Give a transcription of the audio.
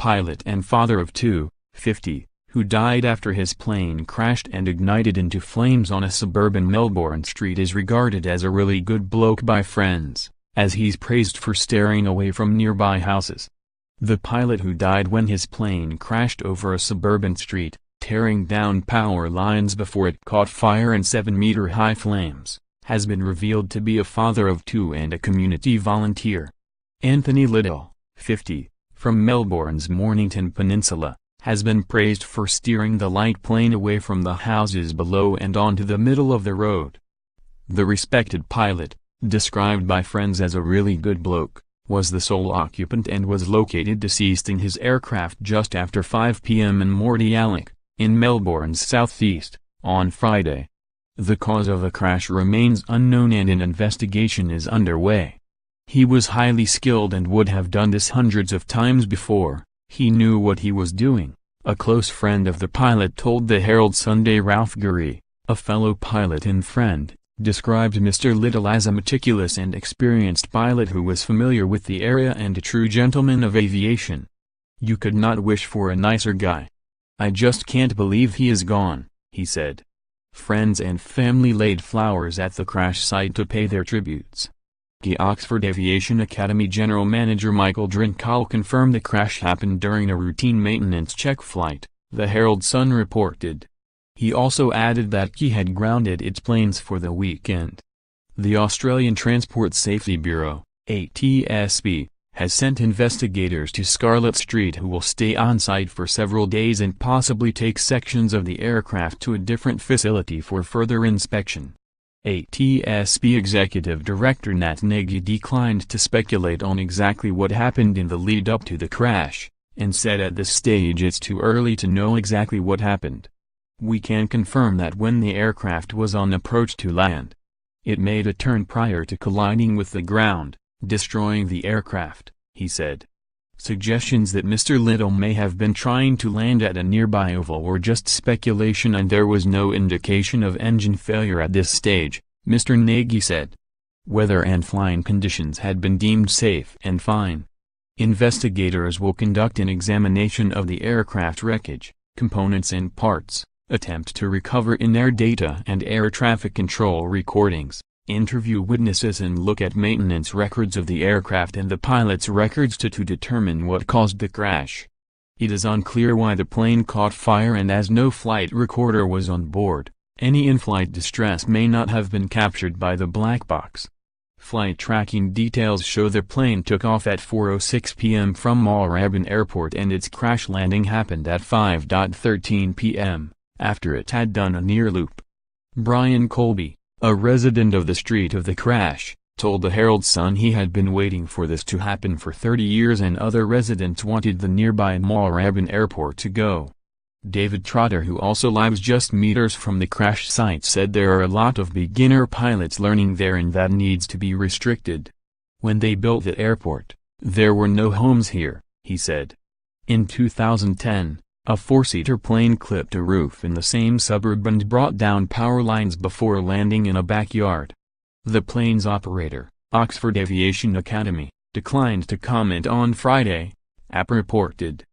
pilot and father of two, 50, who died after his plane crashed and ignited into flames on a suburban Melbourne street, is regarded as a really good bloke by friends, as he's praised for steering away from nearby houses. The pilot, who died when his plane crashed over a suburban street, tearing down power lines before it caught fire in 7-metre high flames, has been revealed to be a father of two and a community volunteer. Anthony Liddell, 50, from Melbourne's Mornington Peninsula, has been praised for steering the light plane away from the houses below and onto the middle of the road. The respected pilot, described by friends as a really good bloke, was the sole occupant and was located deceased in his aircraft just after 5 p.m. in Mornington, in Melbourne's southeast, on Friday. The cause of the crash remains unknown and an investigation is underway. He was highly skilled and would have done this hundreds of times before. He knew what he was doing, a close friend of the pilot told the Herald Sunday. Ralph Gurry, a fellow pilot and friend, described Mr. Liddell as a meticulous and experienced pilot who was familiar with the area and a true gentleman of aviation. "You could not wish for a nicer guy. I just can't believe he is gone," he said. Friends and family laid flowers at the crash site to pay their tributes. The Oxford Aviation Academy General Manager Michael Drinkall confirmed the crash happened during a routine maintenance check flight, the Herald Sun reported. He also added that he had grounded its planes for the weekend. The Australian Transport Safety Bureau, ATSB, has sent investigators to Scarlett Street who will stay on site for several days and possibly take sections of the aircraft to a different facility for further inspection. ATSB Executive Director Nat Nagy declined to speculate on exactly what happened in the lead-up to the crash, and said at this stage it's too early to know exactly what happened. "We can confirm that when the aircraft was on approach to land, it made a turn prior to colliding with the ground, destroying the aircraft," he said. Suggestions that Mr. Liddell may have been trying to land at a nearby oval were just speculation and there was no indication of engine failure at this stage, Mr. Nagy said. Weather and flying conditions had been deemed safe and fine. Investigators will conduct an examination of the aircraft wreckage, components and parts, attempt to recover in-air data and air traffic control recordings, interview witnesses and look at maintenance records of the aircraft and the pilot's records to determine what caused the crash. It is unclear why the plane caught fire, and as no flight recorder was on board, any in-flight distress may not have been captured by the black box. Flight tracking details show the plane took off at 4:06 p.m. from Mornington Airport and its crash landing happened at 5:13 p.m., after it had done a near loop. Brian Colby, a resident of the street of the crash, told the Herald Sun he had been waiting for this to happen for 30 years and other residents wanted the nearby Mornington Airport to go. David Trotter, who also lives just meters from the crash site, said there are a lot of beginner pilots learning there and that needs to be restricted. "When they built the airport, there were no homes here," he said. In 2010, a four-seater plane clipped a roof in the same suburb and brought down power lines before landing in a backyard. The plane's operator, Oxford Aviation Academy, declined to comment on Friday, AP reported.